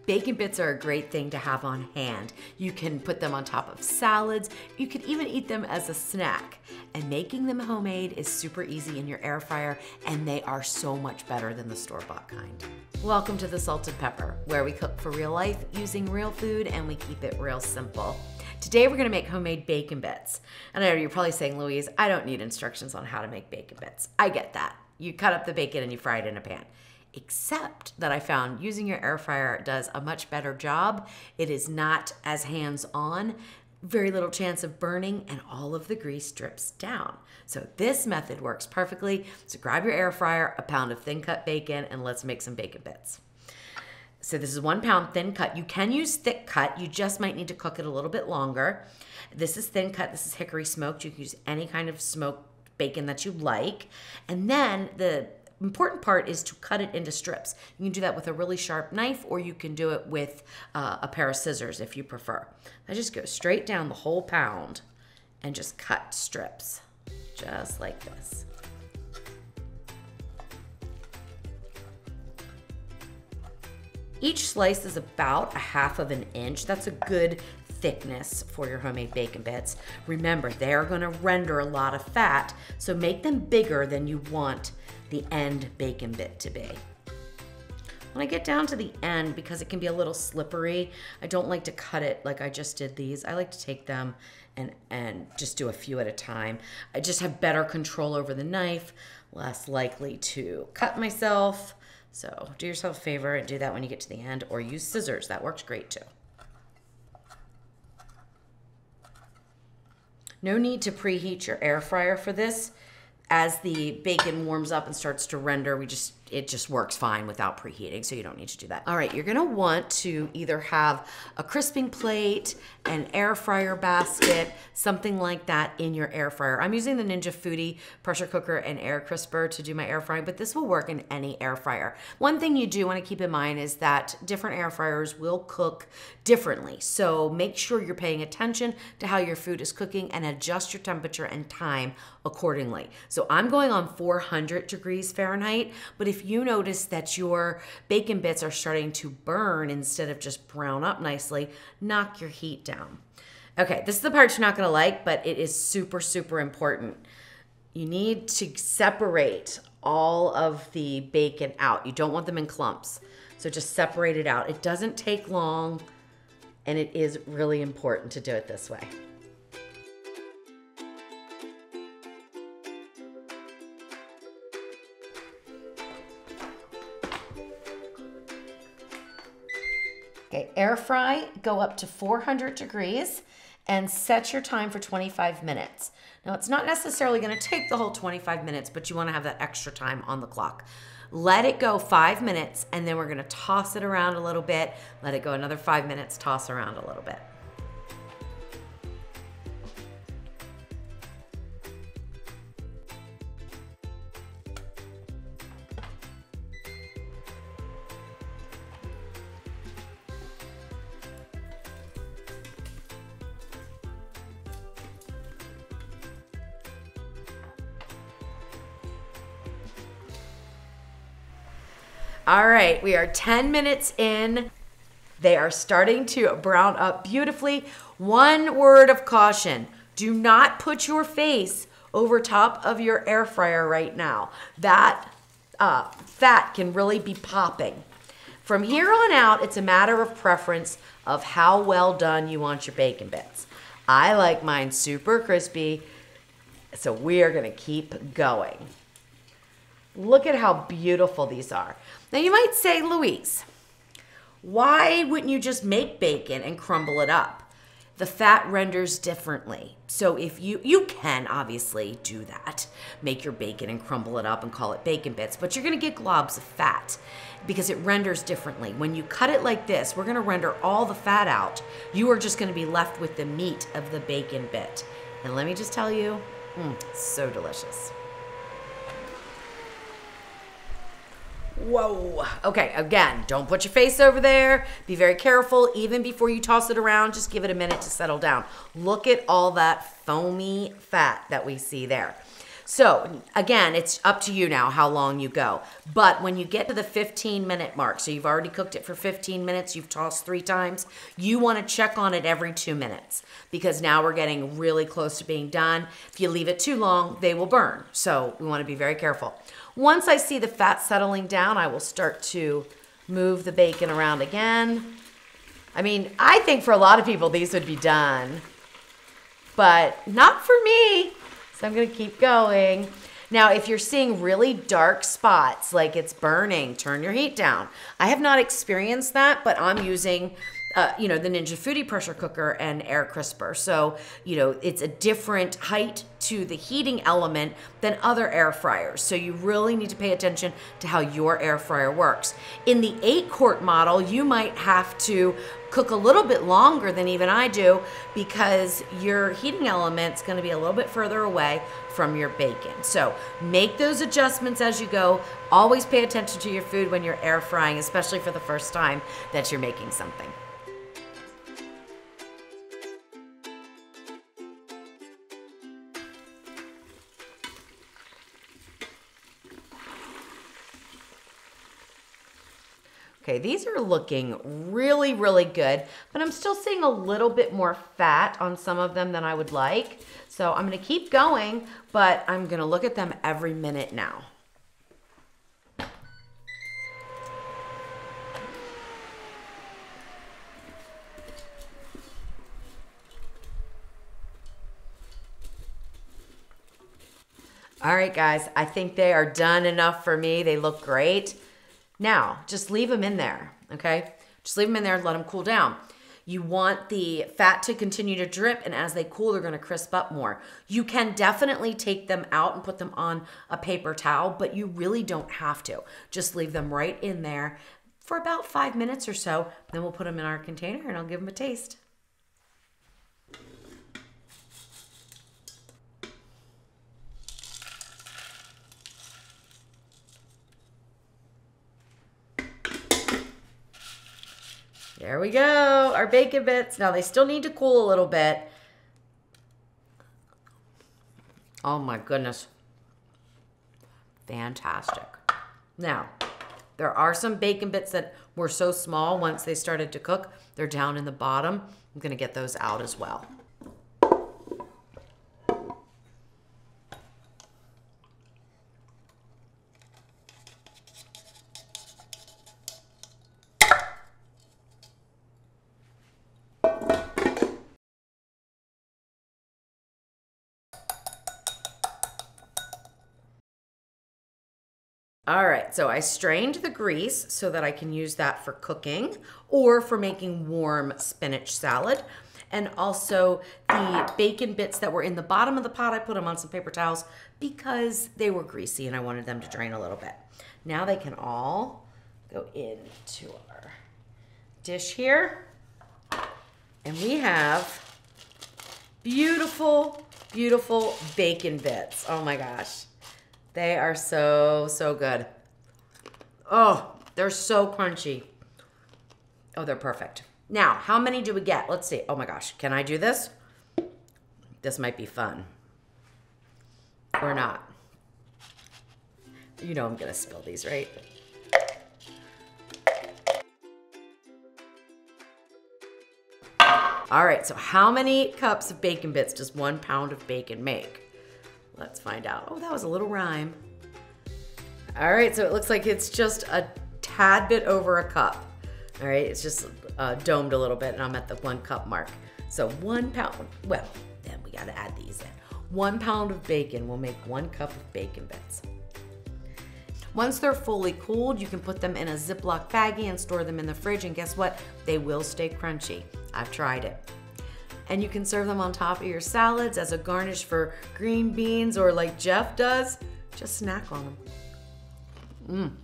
Bacon bits are a great thing to have on hand. You can put them on top of salads. You can even eat them as a snack. And making them homemade is super easy in your air fryer, and they are so much better than the store-bought kind. Welcome to the Salt and Pepper, where we cook for real life using real food and we keep it real simple. Today we're gonna make homemade bacon bits. And I know you're probably saying, Louise, I don't need instructions on how to make bacon bits. I get that. You cut up the bacon and you fry it in a pan. Except that I found using your air fryer does a much better job. It is not as hands-on, very little chance of burning, and all of the grease drips down. So this method works perfectly. So grab your air fryer, a pound of thin cut bacon, and let's make some bacon bits. So this is 1 pound thin cut. You can use thick cut. You just might need to cook it a little bit longer. This is thin cut. This is hickory smoked. You can use any kind of smoked bacon that you like. And then the important part is to cut it into strips. You can do that with a really sharp knife, or you can do it with a pair of scissors if you prefer. I just go straight down the whole pound and just cut strips, just like this. Each slice is about 1/2 inch. That's a good thickness for your homemade bacon bits. Remember, they're gonna render a lot of fat, so make them bigger than you want the end bacon bit to be. When I get down to the end, because it can be a little slippery, I don't like to cut it like I just did these. I like to take them and just do a few at a time. I just have better control over the knife, less likely to cut myself. So do yourself a favor and do that when you get to the end, or use scissors. That works great too. No need to preheat your air fryer for this. As the bacon warms up and starts to render, it just works fine without preheating, so you don't need to do that. All right, you're gonna want to either have a crisping plate, an air fryer basket, something like that in your air fryer. I'm using the Ninja Foodi pressure cooker and air crisper to do my air frying, but this will work in any air fryer. One thing you do wanna keep in mind is that different air fryers will cook differently, so make sure you're paying attention to how your food is cooking and adjust your temperature and time accordingly. So I'm going on 400 degrees Fahrenheit, but if you notice that your bacon bits are starting to burn instead of just brown up nicely, knock your heat down. Okay, this is the part you're not gonna like, but it is super, super important. You need to separate all of the bacon out. You don't want them in clumps, so just separate it out. It doesn't take long, and it is really important to do it this way. Okay, air fry, go up to 400 degrees and set your time for 25 minutes. Now, it's not necessarily gonna take the whole 25 minutes, but you wanna have that extra time on the clock. Let it go 5 minutes, and then we're gonna toss it around a little bit. Let it go another 5 minutes, toss around a little bit. All right, we are 10 minutes in. They are starting to brown up beautifully. One word of caution, do not put your face over top of your air fryer right now. That fat can really be popping. From here on out, it's a matter of preference of how well done you want your bacon bits. I like mine super crispy, so we are gonna keep going. Look at how beautiful these are. Now you might say, Louise, why wouldn't you just make bacon and crumble it up? The fat renders differently. So if you can obviously do that, make your bacon and crumble it up and call it bacon bits, but you're gonna get globs of fat because it renders differently. When you cut it like this, we're gonna render all the fat out. You are just gonna be left with the meat of the bacon bit. And let me just tell you, so delicious. Whoa. Okay, again, don't put your face over there. Be very careful. Even before you toss it around, just give it a minute to settle down. Look at all that foamy fat that we see there. So again, it's up to you now how long you go. But when you get to the 15-minute mark, so you've already cooked it for 15 minutes, you've tossed 3 times, you want to check on it every 2 minutes because now we're getting really close to being done. If you leave it too long, they will burn. So we want to be very careful. Once I see the fat settling down, I will start to move the bacon around again. I mean, I think for a lot of people, these would be done, but not for me. So I'm gonna keep going. Now, if you're seeing really dark spots, like it's burning, turn your heat down. I have not experienced that, but I'm using the Ninja Foodi pressure cooker and air crisper. So, it's a different height to the heating element than other air fryers. So you really need to pay attention to how your air fryer works. In the 8-quart model, you might have to cook a little bit longer than even I do because your heating element's gonna be a little bit further away from your bacon. So make those adjustments as you go. Always pay attention to your food when you're air frying, especially for the first time that you're making something. Okay, these are looking really, really good, but I'm still seeing a little bit more fat on some of them than I would like. So I'm gonna keep going, but I'm gonna look at them every minute now. All right, guys, I think they are done enough for me. They look great. Now, just leave them in there, okay? Just leave them in there and let them cool down. You want the fat to continue to drip, and as they cool, they're gonna crisp up more. You can definitely take them out and put them on a paper towel, but you really don't have to. Just leave them right in there for about 5 minutes or so. Then we'll put them in our container and I'll give them a taste. There we go, our bacon bits. Now they still need to cool a little bit. Oh my goodness. Fantastic. Now, there are some bacon bits that were so small once they started to cook. They're down in the bottom. I'm gonna get those out as well. All right, so I strained the grease so that I can use that for cooking or for making warm spinach salad. And also the bacon bits that were in the bottom of the pot, I put them on some paper towels because they were greasy and I wanted them to drain a little bit. Now they can all go into our dish here. And we have beautiful, beautiful bacon bits. Oh my gosh. They are so, so good. Oh, they're so crunchy. Oh, they're perfect. Now, how many do we get? Let's see. Oh my gosh, can I do this? This might be fun. Or not. You know I'm gonna spill these, right? All right, so how many cups of bacon bits does 1 pound of bacon make? Let's find out. Oh, that was a little rhyme. All right, so it looks like it's just a tad bit over a cup. All right, it's just domed a little bit and I'm at the 1 cup mark. So 1 pound, well, then we gotta add these in. 1 pound of bacon will make 1 cup of bacon bits. Once they're fully cooled, you can put them in a Ziploc baggie and store them in the fridge, and guess what? They will stay crunchy. I've tried it. And you can serve them on top of your salads as a garnish for green beans, or like Jeff does, just snack on them.